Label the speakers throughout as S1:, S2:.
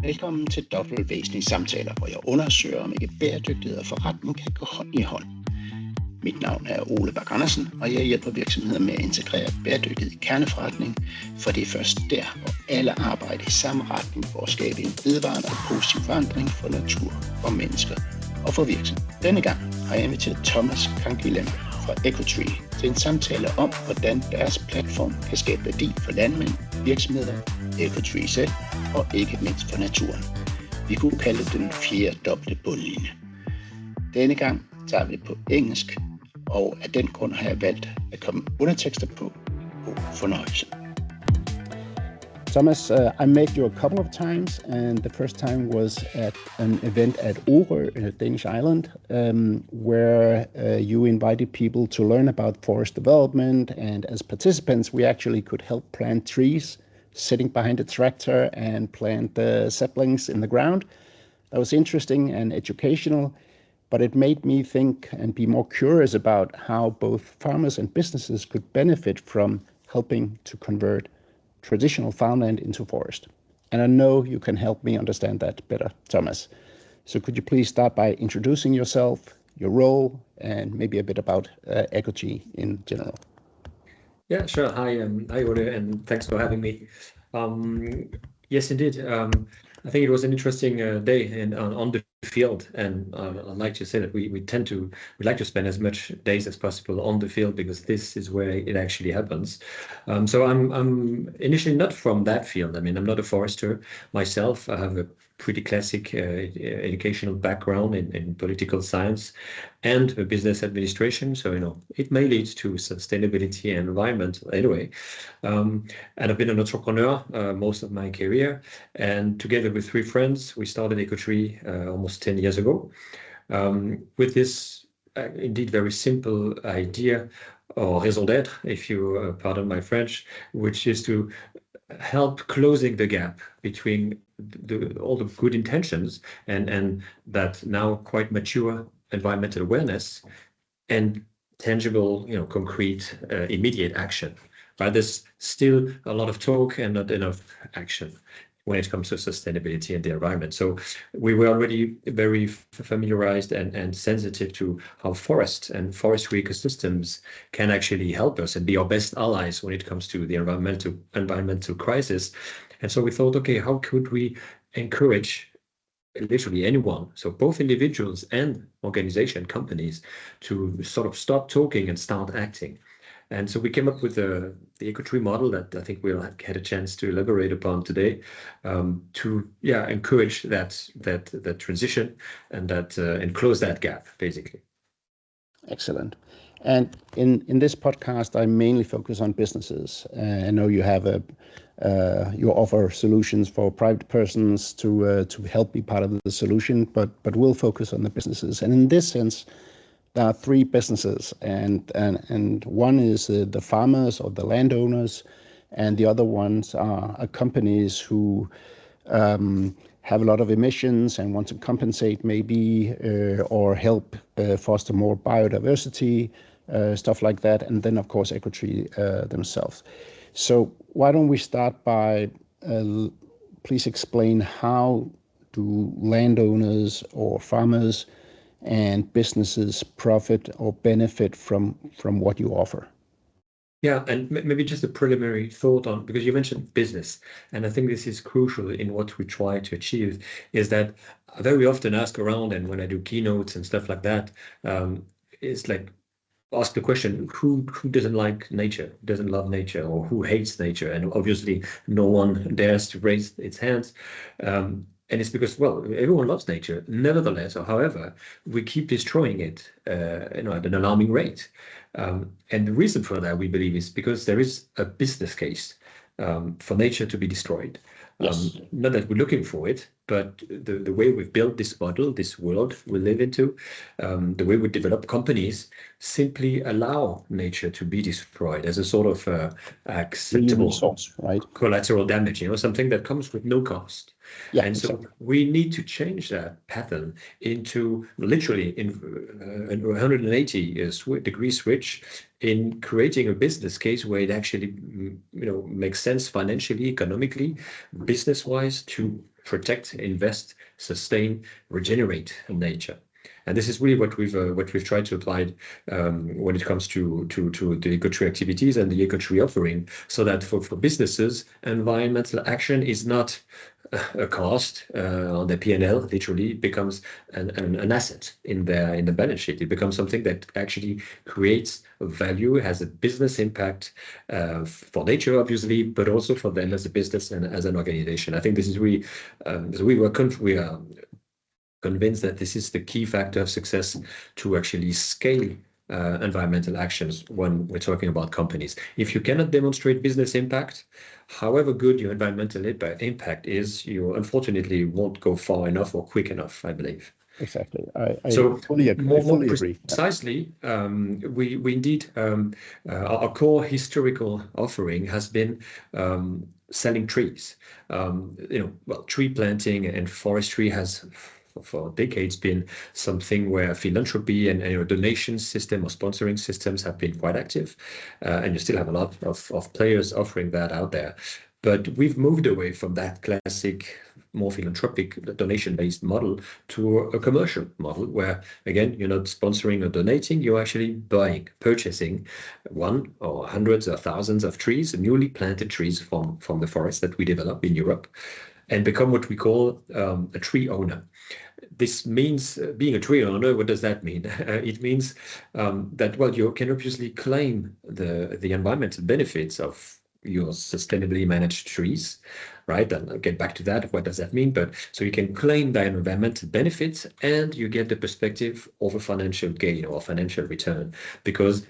S1: Velkommen til dobbeltvæsentlige samtaler, hvor jeg undersøger, om ikke bæredygtighed og forretning kan gå hånd i hånd. Mit navn er Ole Bak Andersen, og jeg hjælper virksomheder med at integrere bæredygtighed i kerneforretning, for det er først der, hvor alle arbejder i samme retning for at skabe en vedvarende og positiv forandring for natur og mennesker og for virksomhed. Denne gang har jeg inviteret Thomas Kangilam fra EcoTree til en samtale om, hvordan deres platform kan skabe værdi for landmænd, virksomheder, EcoTree selv og ikke mindst for naturen. Vi kunne kalde den fjerde dobbelte bundlinje. Denne gang tager vi det på engelsk, og af den grund har jeg valgt at komme undertekster på. God fornøjelse. Thomas, I met you a couple of times, and the first time was at an event at Orø in a Danish island, where you invited people to learn about forest development, and as participants we actually could help plant trees, sitting behind a tractor and plant the saplings in the ground. That was interesting and educational, but it made me think and be more curious about how both farmers and businesses could benefit from helping to convert traditional farmland into forest. And I know you can help me understand that better, Thomas. So could you please start by introducing yourself, your role, and maybe a bit about EcoTree in general?
S2: Yeah, sure. Hi, Ole, and thanks for having me. Yes, indeed. I think it was an interesting day on the field, and I'd like to say that we like to spend as much days as possible on the field, because this is where it actually happens. So I'm initially not from that field. I mean, I'm not a forester myself. I have a pretty classic educational background in political science and business administration. So, it may lead to sustainability and environment anyway. And I've been an entrepreneur most of my career. And together with 3 friends, we started EcoTree almost 10 years ago with this indeed very simple idea, or raison d'être, if you pardon my French, which is to help closing the gap between all the good intentions and that now quite mature environmental awareness and tangible, concrete, immediate action. Right? There's still a lot of talk and not enough action when it comes to sustainability and the environment. So we were already very familiarized and sensitive to how forests and forestry ecosystems can actually help us and be our best allies when it comes to the environmental crisis. And so we thought, okay, how could we encourage literally anyone, so both individuals and organization companies, to sort of stop talking and start acting? And so we came up with the EcoTree model that I think we'll get a chance to elaborate upon today, to encourage that transition and close that gap, basically.
S1: Excellent. And in this podcast, I mainly focus on businesses. I know you have you offer solutions for private persons to help be part of the solution, but we'll focus on the businesses. And in this sense, there are 3 businesses, and one is the farmers or the landowners, and the other ones are companies who have a lot of emissions and want to compensate maybe or help foster more biodiversity, stuff like that. And then, of course, EcoTree themselves. So why don't we start by please explain how do landowners or farmers and businesses profit or benefit from what you offer?
S2: Yeah, and maybe just a preliminary thought on, because you mentioned business, and I think this is crucial in what we try to achieve, is that I very often ask around, and when I do keynotes and stuff like that, it's like, ask the question, who doesn't like nature, doesn't love nature, or who hates nature? And obviously no one dares to raise its hands. And it's because, well, everyone loves nature. Nevertheless, or however, we keep destroying it, at an alarming rate. And the reason for that, we believe, is because there is a business case for nature to be destroyed.
S1: Yes.
S2: Not that we're looking for it, but the way we've built this model, this world we live into, the way we develop companies, simply allow nature to be destroyed as a sort of acceptable
S1: resource, right?
S2: Collateral damage, something that comes with no cost.
S1: Yeah,
S2: and so we need to change that pattern into literally in a 180-degree switch in creating a business case where it actually makes sense financially, economically, business-wise, to protect, invest, sustain, regenerate nature. And this is really what we've tried to apply when it comes to the eco-tree activities and the eco-tree offering, so that for businesses, environmental action is not a cost on the P&L. Literally, it becomes an asset in the balance sheet. It becomes something that actually creates a value, has a business impact for nature, obviously, but also for them as a business and as an organization. I think this is really we are convinced that this is the key factor of success to actually scale environmental actions when we're talking about companies. If you cannot demonstrate business impact, however good your environmental impact is, you unfortunately won't go far enough or quick enough, I believe.
S1: Exactly. I fully agree.
S2: Precisely, we indeed, our core historical offering has been selling trees. Tree planting and forestry has for decades been something where philanthropy and donation system or sponsoring systems have been quite active, and you still have a lot of players offering that out there. But we've moved away from that classic, more philanthropic donation-based model to a commercial model where, again, you're not sponsoring or donating, you're actually purchasing one or hundreds or thousands of trees, newly planted trees from the forest that we develop in Europe, and become what we call a tree owner. This means being a tree owner. What does that mean? It means that, well, you can obviously claim the environmental benefits of your sustainably managed trees, right? And I'll get back to that. What does that mean? But so you can claim the environmental benefits and you get the perspective of a financial gain or financial return, because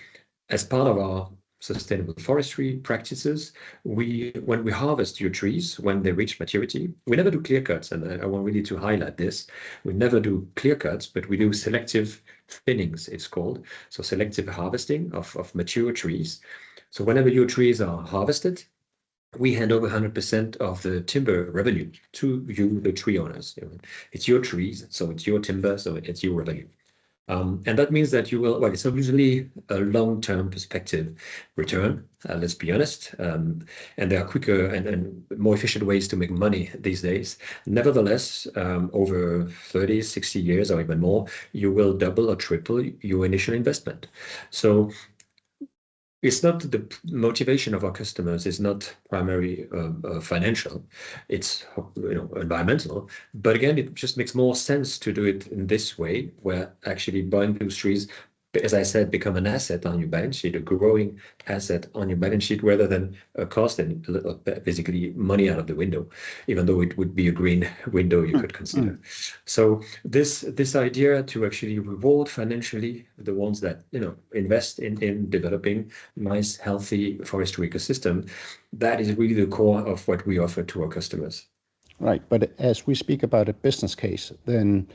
S2: as part of our sustainable forestry practices, when we harvest your trees, when they reach maturity, we never do clear cuts, and I want really to highlight this. We never do clear cuts, but we do selective thinnings, it's called. So selective harvesting of mature trees. So whenever your trees are harvested, we hand over 100% of the timber revenue to you, the tree owners. It's your trees, so it's your timber, so it's your revenue. And that means that you will, well, it's usually a long-term perspective return, let's be honest. And there are quicker and more efficient ways to make money these days. Nevertheless, over 30, 60 years or even more, you will double or triple your initial investment. So it's not the motivation of our customers is not primary financial, it's environmental. But again, it just makes more sense to do it in this way, where actually buying those trees, as I said, become an asset on your balance sheet, a growing asset on your balance sheet, rather than a cost and basically money out of the window, even though it would be a green window you could consider. So this idea to actually reward financially the ones that invest in developing nice, healthy forestry ecosystem, that is really the core of what we offer to our customers.
S1: Right, but as we speak about a business case, then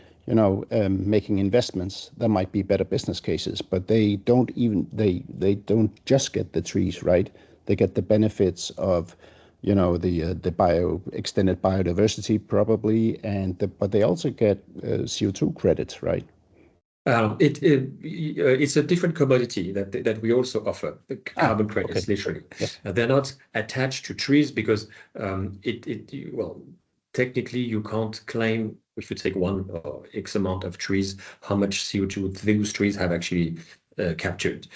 S1: making investments, there might be better business cases, but they don't just get the trees, right? They get the benefits of, the extended biodiversity probably, but they also get CO2 credits, right?
S2: It's a different commodity that we also offer, the carbon credits, literally.
S1: Yes.
S2: They're not attached to trees because technically you can't claim, if you take one or X amount of trees, how much CO2 those trees have actually captured.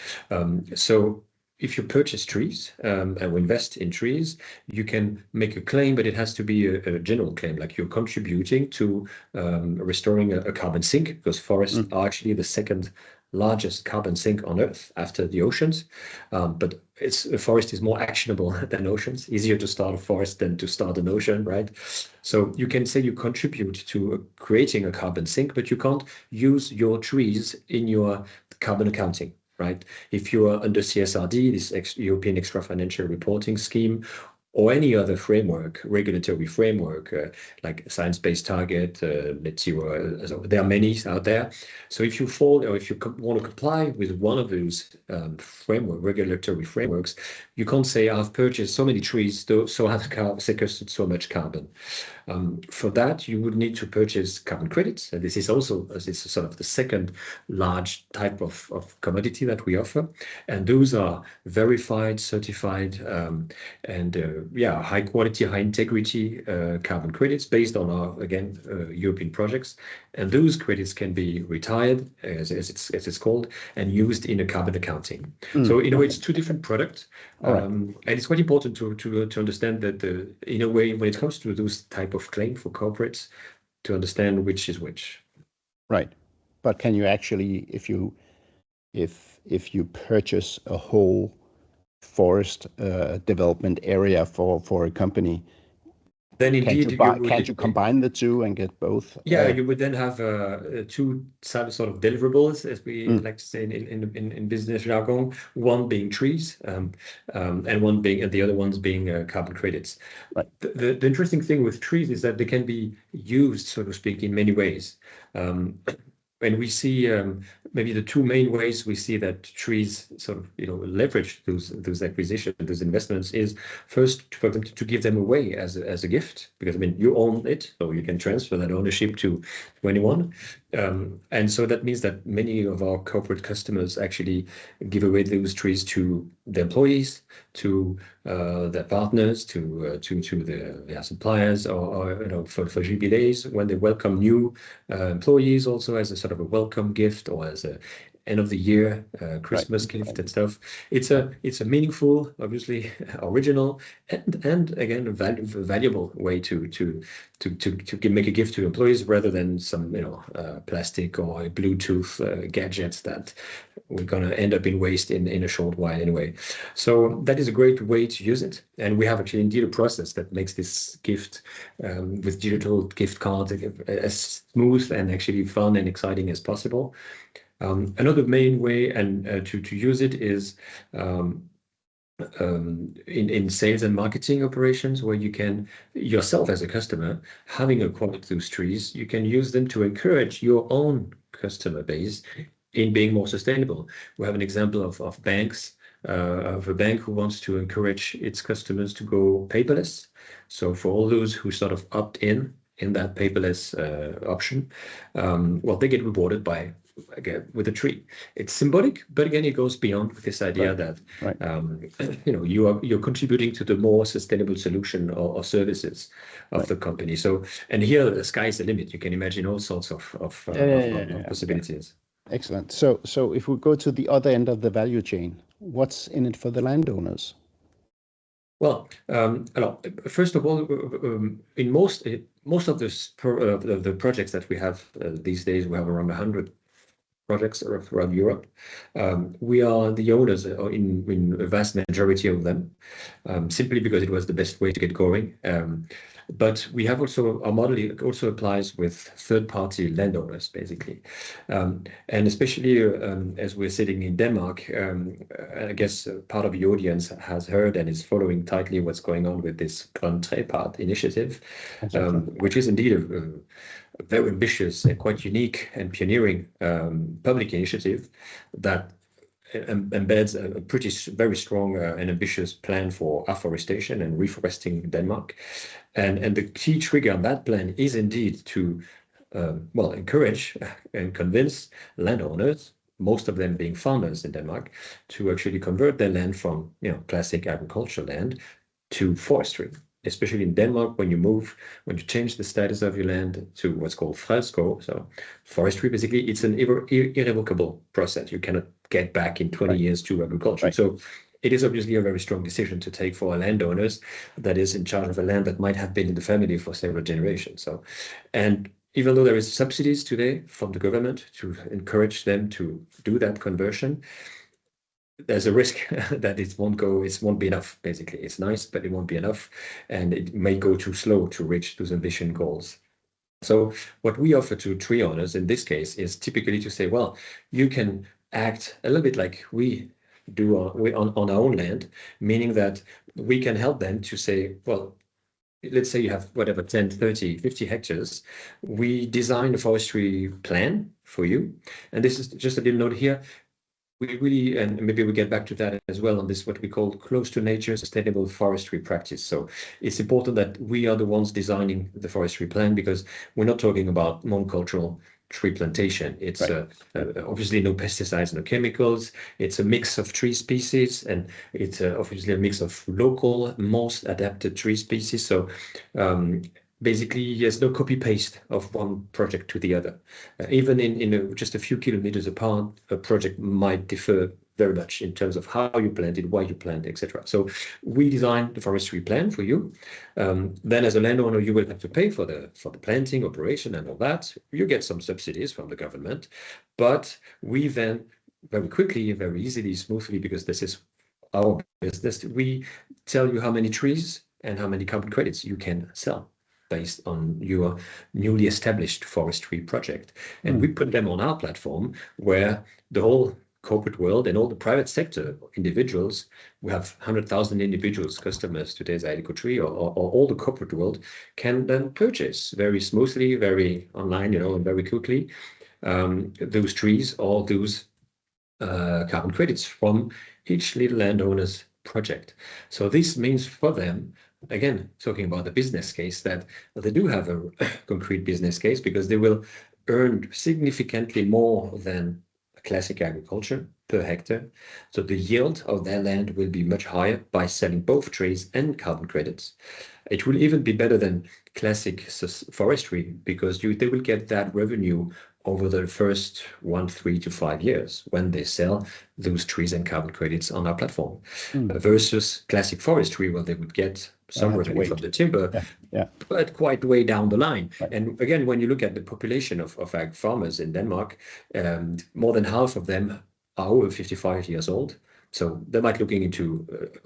S2: So if you purchase trees and invest in trees, you can make a claim, but it has to be a general claim, like you're contributing to restoring a carbon sink, because forests are actually the second largest carbon sink on Earth after the oceans. But a forest is more actionable than oceans. Easier to start a forest than to start an ocean, right? So you can say you contribute to creating a carbon sink, but you can't use your trees in your carbon accounting, right? If you are under CSRD, this European Extra Financial Reporting Scheme, or any other framework, regulatory framework, like science-based target, net zero, there are many out there. So if you fall, or if you want to comply with one of those regulatory frameworks, you can't say, I've purchased so many trees, so I've sequestered so much carbon. For that, you would need to purchase carbon credits. And this is also this is sort of the second large type of commodity that we offer. And those are verified, certified, and yeah, high quality, high integrity carbon credits based on our, again, European projects. And those credits can be retired, as it's called, and used in a carbon accounting. So in a way, it's two different products. And it's quite important to understand that in a way, when it comes to those type of claim for corporates, to understand which is which.
S1: Right. But can you actually, if you purchase a whole forest development area for a company,
S2: then indeed
S1: can't you combine the two and get both?
S2: Yeah, you would then have two sort of deliverables, as we like to say in business jargon. One being trees, and the other ones being carbon credits.
S1: Right.
S2: The interesting thing with trees is that they can be used, so to speak, in many ways. And we see maybe the two main ways we see that trees sort of leverage those acquisitions, those investments, is first for them to give them away as a gift, because I mean you own it, so you can transfer that ownership to anyone. And so that means that many of our corporate customers actually give away those trees to the employees, to their partners, to their suppliers, or for jubilees, when they welcome new employees, also as a sort of a welcome gift, or as a end of the year Christmas gift and stuff. It's a meaningful, obviously original, and again a valuable way to make a gift to employees, rather than some plastic or Bluetooth gadgets that we're gonna end up in waste in a short while anyway. So that is a great way to use it, and we have actually indeed a process that makes this gift with digital gift cards as smooth and actually fun and exciting as possible. Another main way to use it is in sales and marketing operations, where you can yourself as a customer, having acquired those trees, you can use them to encourage your own customer base in being more sustainable. We have an example of banks, of a bank who wants to encourage its customers to go paperless. So for all those who sort of opt in that paperless option, well, they get rewarded by, again, with a tree. It's symbolic, but again, it goes beyond this idea that you're contributing to the more sustainable solution or services of the company. So, and here the sky's the limit. You can imagine all sorts of possibilities.
S1: Excellent. So if we go to the other end of the value chain, what's in it for the landowners?
S2: Well, first of all, in most of the projects that we have these days, we have around 100 projects around Europe. We are the owners in a vast majority of them, simply because it was the best way to get going. But we have also, our model also applies with third-party landowners, basically. And especially as we're sitting in Denmark, I guess part of the audience has heard and is following tightly what's going on with this Grøn Trepart initiative, which is indeed a very ambitious and quite unique and pioneering public initiative that embeds a very strong and ambitious plan for afforestation and reforesting Denmark. And the key trigger on that plan is indeed to encourage and convince landowners, most of them being farmers in Denmark, to actually convert their land from classic agricultural land to forestry. Especially in Denmark, when you change the status of your land to what's called fredskov, so forestry, basically, it's an irrevocable process. You cannot get back in 20 years to agriculture. So it is obviously a very strong decision to take for landowners that is in charge of a land that might have been in the family for several generations. So, and even though there is subsidies today from the government to encourage them to do that conversion, there's a risk that it won't be enough, basically. It's nice, but it won't be enough, and it may go too slow to reach those ambition goals. So what we offer to tree owners in this case is typically to say, well, you can act a little bit like we do on our own land, meaning that we can help them to say, well, let's say you have whatever, 10, 30, 50 hectares. We design a forestry plan for you. And this is just a little note here. we really, and maybe we get back to that as well on this, what we call close to nature sustainable forestry practice. So it's important that we are the ones designing the forestry plan, because we're not talking about monocultural tree plantation. It's obviously no pesticides, no chemicals. It's a mix of tree species, and it's obviously a mix of local, most adapted tree species. So basically, there's no copy paste of one project to the other. Even in just a few kilometers apart, a project might differ very much in terms of how you plant it, why you plant, etc. So we design the forestry plan for you. Then, as a landowner, you will have to pay for the planting operation and all that. You get some subsidies from the government, but we then very quickly, very easily, smoothly, because this is our business, we tell you how many trees and how many carbon credits you can sell based on your newly established forestry project. And we put them on our platform, where the whole corporate world and all the private sector individuals, we have 100,000 individuals, customers to today's Tree, or all the corporate world can then purchase very smoothly, very online, and very quickly, those trees or those carbon credits from each little landowner's project. So this means for them, again, talking about the business case, that they do have a concrete business case, because they will earn significantly more than classic agriculture per hectare. So the yield of their land will be much higher by selling both trees and carbon credits. It will even be better than classic forestry, because they will get that revenue over the first 3 to 5 years when they sell those trees and carbon credits on our platform, versus classic forestry, where they would get some revenue from the timber, but quite way down the line. Right. And again, when you look at the population of ag farmers in Denmark, more than half of them are over 55 years old. So they might looking into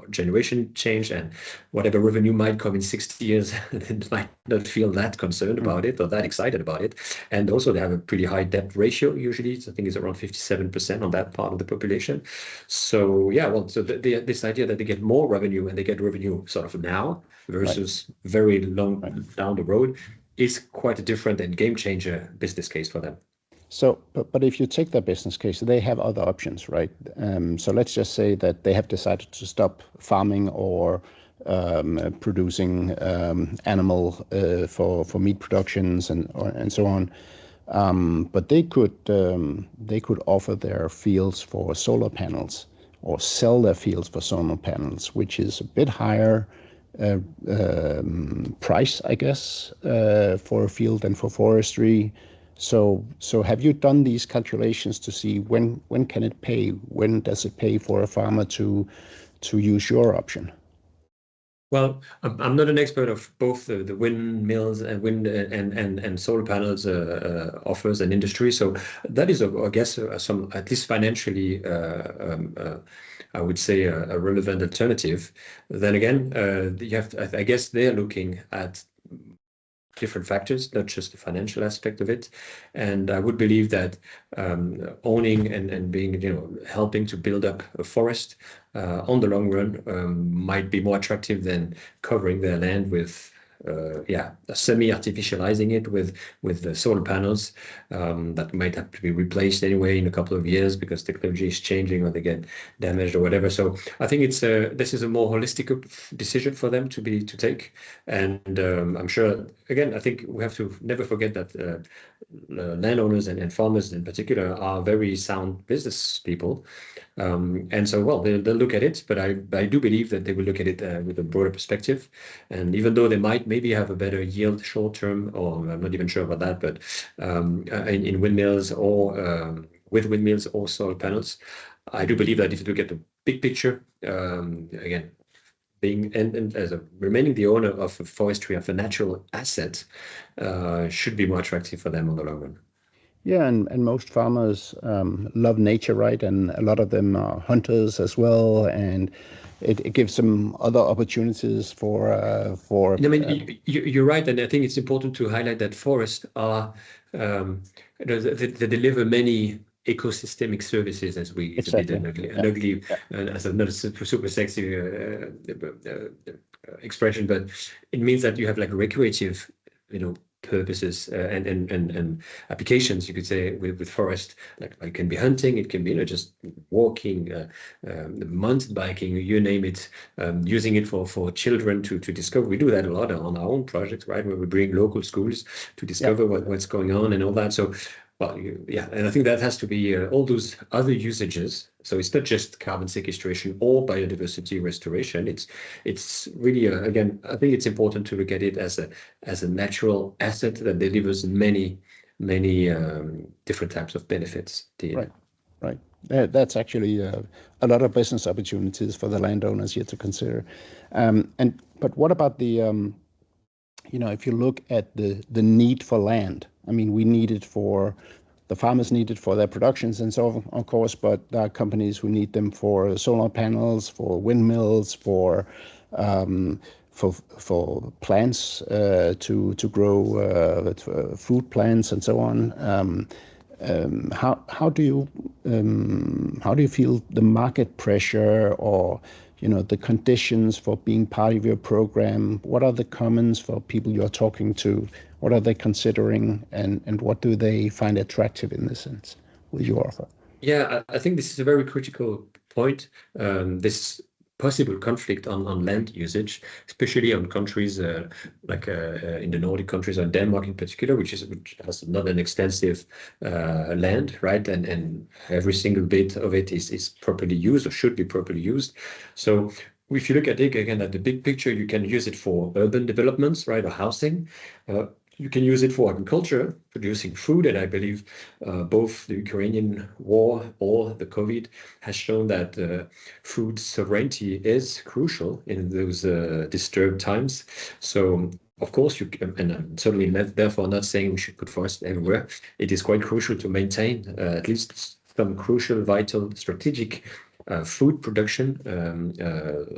S2: generation change, and whatever revenue might come in 60 years, they might not feel that concerned about it or that excited about it. And also they have a pretty high debt ratio usually. So I think it's around 57% on that part of the population. So yeah, well, so this idea that they get more revenue, and they get revenue sort of now versus very long down the road, is quite a different and game changer business case for them.
S1: So, but if you take their business case, they have other options, right? So let's just say that they have decided to stop farming or producing animal for meat productions and so on. But they could offer their fields for solar panels, or sell their fields for solar panels, which is a bit higher price, I guess, for a field than for forestry. So have you done these calculations to see when can it pay? When does it pay for a farmer to use your option?
S2: Well, I'm not an expert of both the windmills and wind and solar panels offers and industry. So that is, I guess, some, at least financially, I would say a relevant alternative. Then again, you have to, I guess they're looking at different factors, not just the financial aspect of it. And I would believe that owning and being, helping to build up a forest on the long run might be more attractive than covering their land with semi-artificializing it with the solar panels that might have to be replaced anyway in a couple of years because technology is changing or they get damaged or whatever. So I think this is a more holistic decision for them to take. And I'm sure, again, I think we have to never forget that landowners and farmers in particular are very sound business people. And so, well, they'll look at it, but I do believe that they will look at it with a broader perspective. And even though they might maybe have a better yield short term, or I'm not even sure about that, but in windmills or with windmills or solar panels, I do believe that if you look at the big picture, again, being and as remaining the owner of a forestry, of a natural asset, should be more attractive for them on the long run.
S1: Yeah, and most farmers love nature, right? And a lot of them are hunters as well, and it gives them other opportunities for.
S2: I mean, you're right, and I think it's important to highlight that forests are they deliver many ecosystemic services, as we
S1: exactly.
S2: As another super sexy expression, but it means that you have like recreative, purposes and applications, you could say, with forest. Like it can be hunting, it can be just walking, mountain biking, you name it, using it for children to discover. We do that a lot on our own projects, right, where we bring local schools to discover what's going on and all that. So well, yeah, and I think that has to be all those other usages. So it's not just carbon sequestration or biodiversity restoration. It's really again, I think it's important to look at it as a natural asset that delivers many different types of benefits.
S1: Right. That's actually a lot of business opportunities for the landowners here to consider. But what about the if you look at the need for land? I mean, we need it for the farmers need it for their productions and so on, of course, but there are companies who need them for solar panels, for windmills, for plants to grow food plants and so on. How do you feel the market pressure or the conditions for being part of your program? What are the commons for people you're talking to? What are they considering, and what do they find attractive in this sense with your offer?
S2: Yeah, I think this is a very critical point. This possible conflict on land usage, especially on countries like in the Nordic countries, or Denmark in particular, which has not an extensive land, right? And every single bit of it is properly used or should be properly used. So if you look at it again at the big picture, you can use it for urban developments, right, or housing. You can use it for agriculture, producing food, and I believe both the Ukrainian war or the COVID has shown that food sovereignty is crucial in those disturbed times. So, of course, and I'm certainly therefore not saying we should put forests everywhere. It is quite crucial to maintain at least some crucial, vital, strategic food production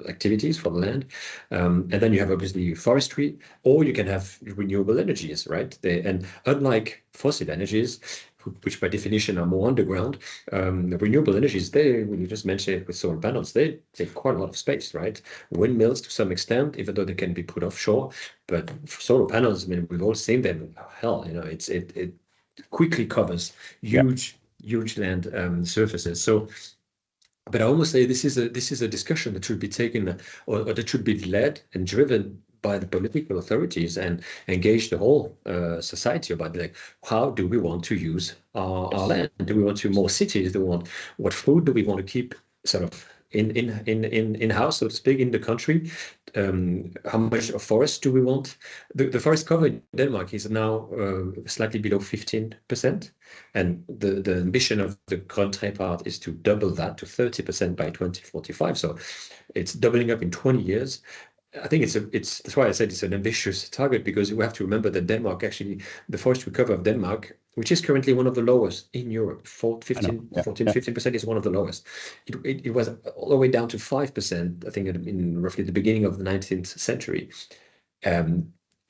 S2: activities for the land. And then you have obviously forestry, or you can have renewable energies, right? And unlike fossil energies, which by definition are more underground, the renewable energies, when you just mentioned it with solar panels, they take quite a lot of space, right? Windmills to some extent, even though they can be put offshore, but for solar panels, I mean, we've all seen them. Hell, it quickly covers huge land surfaces. So, but I almost say this is a discussion that should be taken or that should be led and driven by the political authorities and engage the whole society about like, how do we want to use our land? Do we want to more cities? What food do we want to keep sort of in house, so to speak, in the country? How much of forest do we want? The forest cover in Denmark is now slightly below 15%, and the ambition of the Grøn Trepart is to double that to 30% by 2045. So it's doubling up in 20 years. I think that's why I said it's an ambitious target, because we have to remember that Denmark, actually, the forestry cover of Denmark, which is currently one of the lowest in Europe, 15% is one of the lowest. It was all the way down to 5%, I think, in roughly the beginning of the 19th century.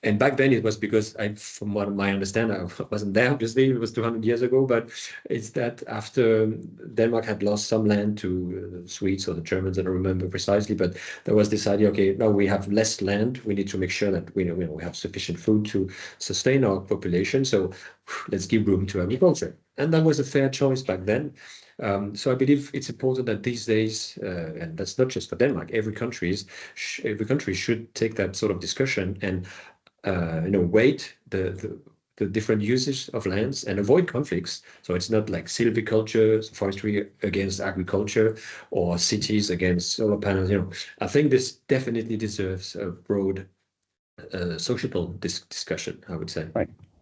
S2: And back then it was because from what I understand, I wasn't there, obviously, it was 200 years ago, but it's that after Denmark had lost some land to the Swedes or the Germans, I don't remember precisely, but there was this idea, okay, now we have less land, we need to make sure that we have sufficient food to sustain our population, so let's give room to agriculture. And that was a fair choice back then. So I believe it's important that these days, and that's not just for Denmark, every country should take that sort of discussion and weight the different uses of lands and avoid conflicts. So it's not like silviculture, forestry against agriculture, or cities against solar panels. I think this definitely deserves a broad sociable discussion, I would say.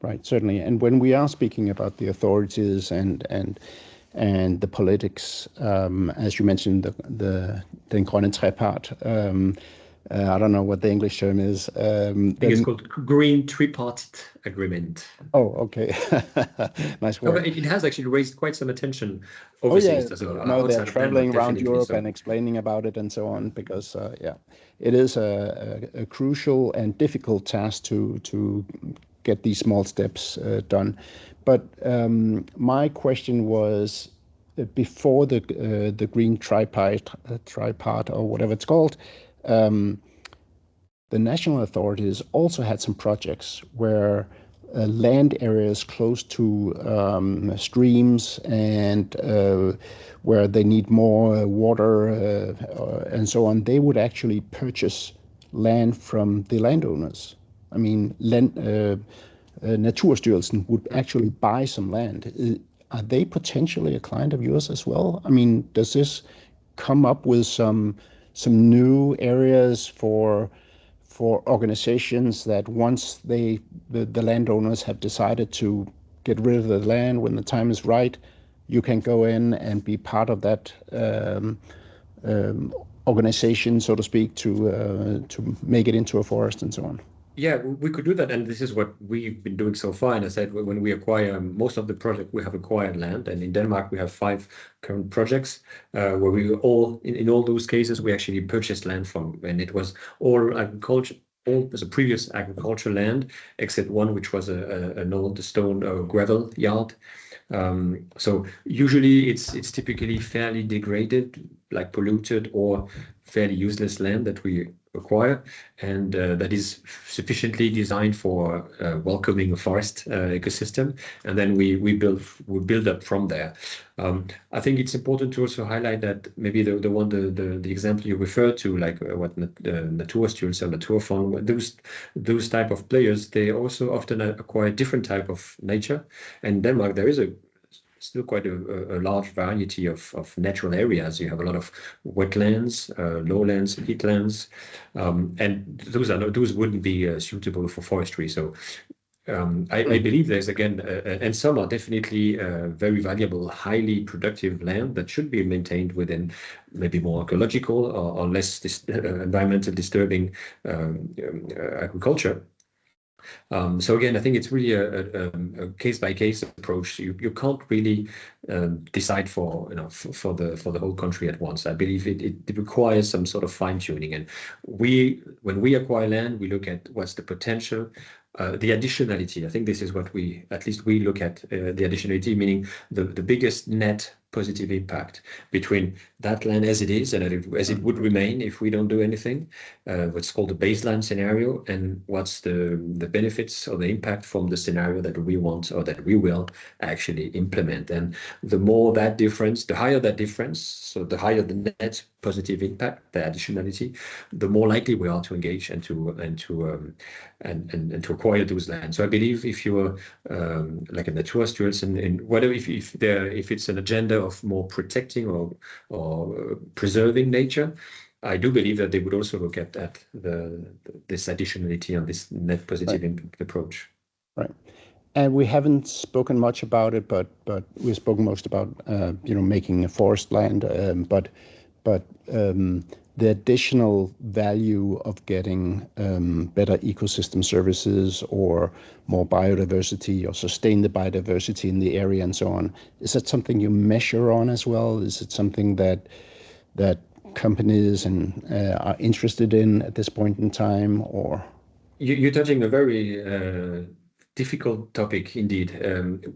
S1: Right, certainly. And when we are speaking about the authorities and the politics, as you mentioned, the Grøn Trepart, I don't know what the English term is.
S2: I think it's called Green Tripartite Agreement.
S1: Oh, okay. Nice word.
S2: But it has actually raised quite some attention overseas.
S1: No, they're traveling around Europe and explaining about it and so on, because, it is a crucial and difficult task to get these small steps done. But my question was, before the Green Tripart or whatever it's called, the national authorities also had some projects where land areas close to streams and where they need more water and so on, they would actually purchase land from the landowners. I mean, Naturstyrelsen would actually buy some land. Are they potentially a client of yours as well? I mean, does this come up with some new areas for organizations that once the landowners have decided to get rid of the land when the time is right, you can go in and be part of that organization, so to speak, to make it into a forest and so on?
S2: Yeah, we could do that, and this is what we've been doing so far. And I said when we acquire most of the project, we have acquired land, and in Denmark we have 5 current projects where we all in all those cases we actually purchased land from, and it was all agriculture. All was a previous agricultural land, except one which was an old stone or gravel yard. So usually it's typically fairly degraded, like polluted or fairly useless land that we acquire, and that is sufficiently designed for welcoming a forest ecosystem, and then we build up from there. I think it's important to also highlight that maybe the example you referred to, like what Naturstyrelsen or Naturfond, those type of players, they also often acquire different type of nature. And in Denmark there is still quite a large variety of natural areas. You have a lot of wetlands, lowlands, heathlands, and those wouldn't be suitable for forestry. So I believe there's again, and some are definitely very valuable, highly productive land that should be maintained within maybe more ecological or less environmental disturbing agriculture. So again, I think it's really a case-by-case approach. You can't really decide for the whole country at once. I believe it requires some sort of fine-tuning. And when we acquire land, we look at what's the potential, the additionality. I think this is what at least we look at, the additionality, meaning the biggest net positive impact between that land as it is and as it would remain if we don't do anything, what's called the baseline scenario, and what's the benefits or the impact from the scenario that we want or that we will actually implement. And the more that difference, the higher that difference, so the higher the net positive impact, the additionality, the more likely we are to engage and to acquire those lands. So I believe if you're like a Naturstyrelsen, and whatever, if it's an agenda of more protecting or preserving nature, I do believe that they would also look at this additionality and this net positive impact approach.
S1: Right. And we haven't spoken much about it, but we've spoken most about making a forest land, but the additional value of getting better ecosystem services or more biodiversity or sustain the biodiversity in the area and so on, is that something you measure on as well? Is it something that companies are interested in at this point in time? Or
S2: you're touching a very difficult topic indeed,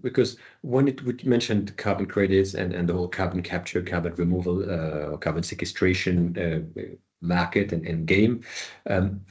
S2: because when we mentioned carbon credits and the whole carbon capture, carbon removal, carbon sequestration market and game,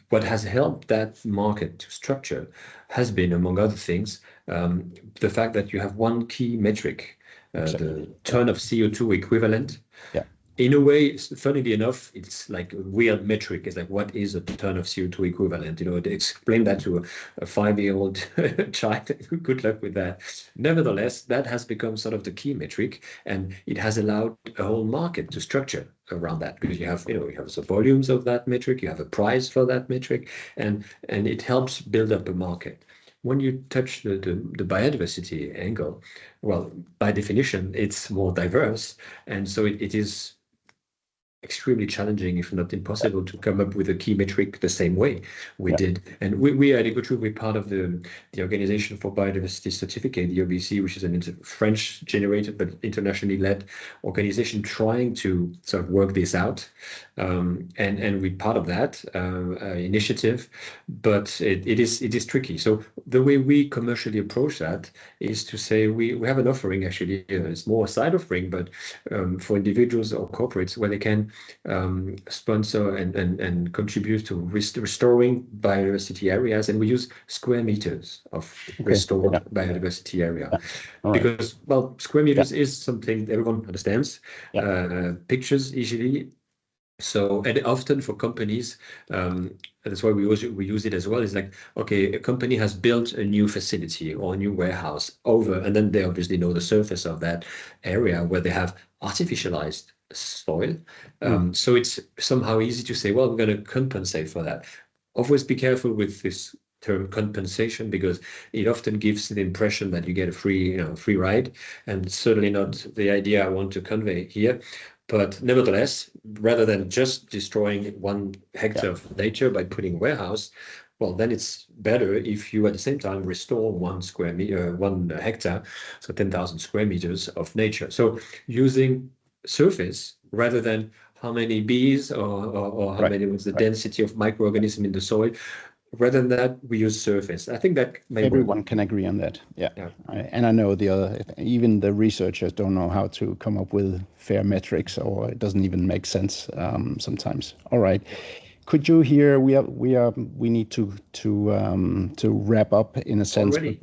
S2: what has helped that market to structure has been, among other things, the fact that you have one key metric, the ton of CO2 equivalent.
S1: Yeah.
S2: In a way, funnily enough, it's like a weird metric. It's like, what is a ton of CO2 equivalent? To explain that to a 5-year-old child, good luck with that. Nevertheless, that has become sort of the key metric, and it has allowed a whole market to structure around that, because you have the volumes of that metric, you have a price for that metric, and it helps build up a market. When you touch the biodiversity angle, well, by definition, it's more diverse, and so it is extremely challenging, if not impossible, to come up with a key metric the same way we did. And we at EcoTrue, we're part of the Organization for Biodiversity Certificate, the OBC, which is a French-generated but internationally led organization trying to sort of work this out. And we're part of that initiative, but it is tricky. So the way we commercially approach that is to say we have an offering, actually, it's more a side offering, but for individuals or corporates, where they can can sponsor and contribute to restoring biodiversity areas, and we use square meters of restored biodiversity area.
S1: Yeah. All right.
S2: Because, well, square meters is something everyone understands. Pictures easily. So, and often for companies, that's why we use it as well. It's like, okay, a company has built a new facility or a new warehouse and then they obviously know the surface of that area where they have artificialized soil. So it's somehow easy to say, well, we're going to compensate for that. Always be careful with this term compensation, because it often gives the impression that you get a free ride, and certainly not the idea I want to convey here. But nevertheless, rather than just destroying 1 hectare of nature by putting a warehouse, well, then it's better if you at the same time restore 1 hectare, so 10,000 square meters of nature. So using surface rather than how many bees or how many was the density of microorganism in the soil. Rather than that, we use surface. I think that
S1: everyone can agree on that. Yeah. And I know even the researchers don't know how to come up with fair metrics, or it doesn't even make sense sometimes. All right. Could you hear? We need to wrap up in a sense.
S2: Already?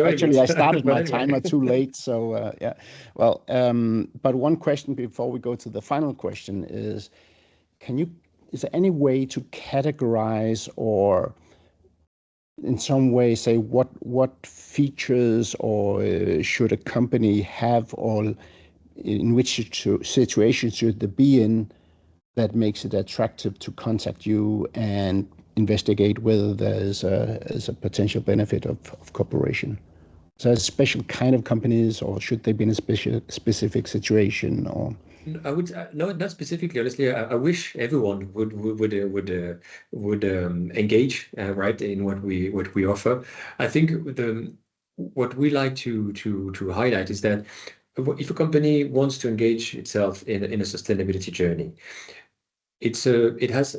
S1: Actually, I started my timer too late. So Well, but one question before we go to the final question is, is there any way to categorize or in some way say what features or should a company have, or in which situation should they be in that makes it attractive to contact you and investigate whether there's a potential benefit of cooperation? So a special kind of companies, or should they be in a specific situation, or?
S2: I would no, not specifically. Honestly, I wish everyone would engage right in what we offer. I think what we like to highlight is that if a company wants to engage itself in a sustainability journey,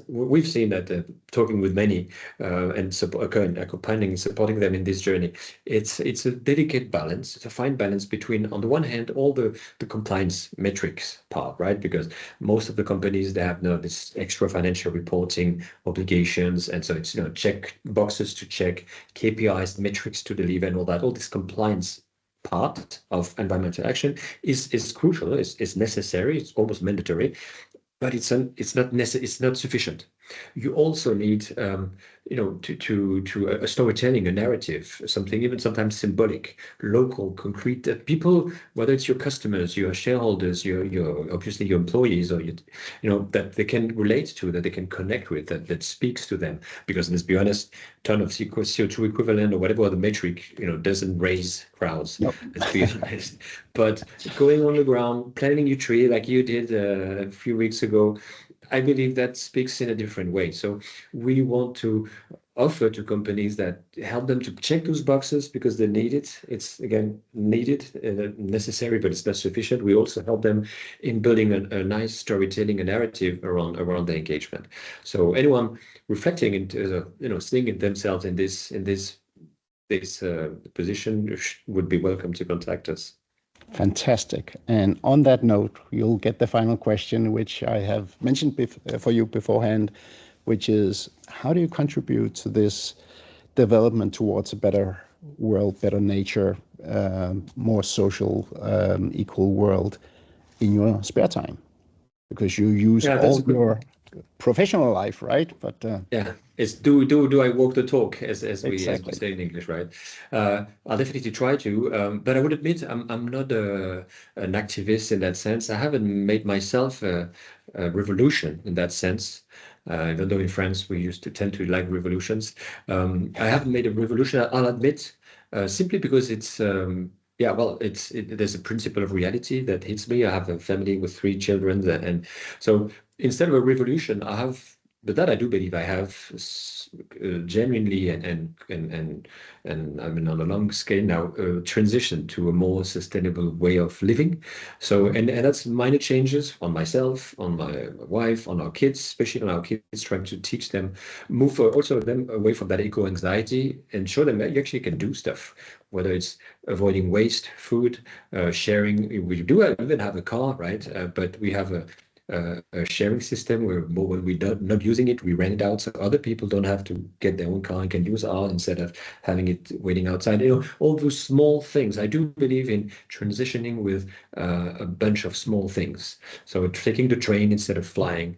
S2: we've seen that talking with many and accompanying, supporting them in this journey, it's a delicate balance. It's a fine balance between, on the one hand, all the compliance metrics part, right? Because most of the companies, they have this extra financial reporting obligations, and so it's check boxes to check, KPIs, metrics to deliver, and all this compliance part of environmental action is crucial. It's necessary. It's almost mandatory. But it's not sufficient. You also need, to a storytelling, a narrative, something even sometimes symbolic, local, concrete, that people, whether it's your customers, your shareholders, your obviously your employees, or that they can relate to, that they can connect with, that speaks to them. Because let's be honest, ton of CO2 equivalent or whatever the metric, doesn't raise crowds. Nope. Let's be honest. But going on the ground, planting your tree like you did a few weeks ago, I believe that speaks in a different way. So we want to offer to companies that help them to check those boxes because they need it. It's, again, needed, necessary, but it's not sufficient. We also help them in building a nice storytelling, a narrative around the engagement. So anyone reflecting into, seeing themselves in this position would be welcome to contact us.
S1: Fantastic. And on that note, you'll get the final question, which I have mentioned for you beforehand, which is, how do you contribute to this development towards a better world, better nature, more social, equal world in your spare time? Because you use all your professional life, right? But
S2: it's do I walk the talk, as we say in English, right? I'll definitely try to, but I would admit I'm not an activist in that sense. I haven't made myself a revolution in that sense. Even though in France we used to tend to like revolutions, I haven't made a revolution. I'll admit, simply because it's. There's a principle of reality that hits me. I have a family with 3 children, and so instead of a revolution, I have but that I do believe I have genuinely and I mean on a long scale now transitioned to a more sustainable way of living. So and that's minor changes on myself, on my wife, on our kids, especially on our kids, trying to teach them, move also them away from that eco anxiety and show them that you actually can do stuff, whether it's avoiding waste, food, sharing. We do even have a car, right? But we have a sharing system where when we don't not using it, we rent it out so other people don't have to get their own car and can use ours instead of having it waiting outside. You know, all those small things. I do believe in transitioning with a bunch of small things. So taking the train instead of flying,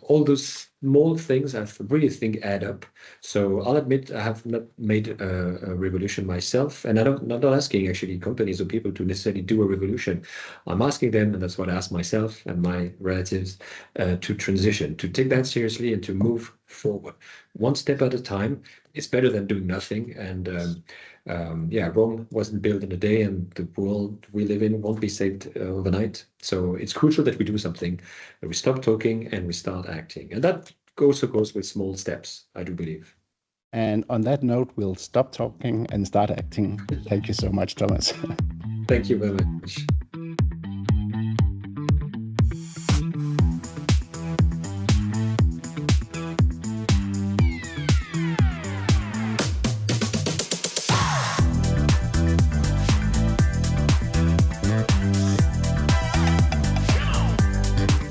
S2: all those small things I really think add up. So I'll admit I have not made a revolution myself, and I'm not asking actually companies or people to necessarily do a revolution. I'm asking them, and that's what I ask myself and my relatives, to transition, to take that seriously and to move forward, one step at a time. It's better than doing nothing. And yeah, Rome wasn't built in a day, and the world we live in won't be saved overnight. So it's crucial that we do something, that we stop talking and we start acting. And that also goes with small steps, I do believe.
S1: And on that note, we'll stop talking and start acting. Thank you so much, Thomas.
S2: Thank you very much.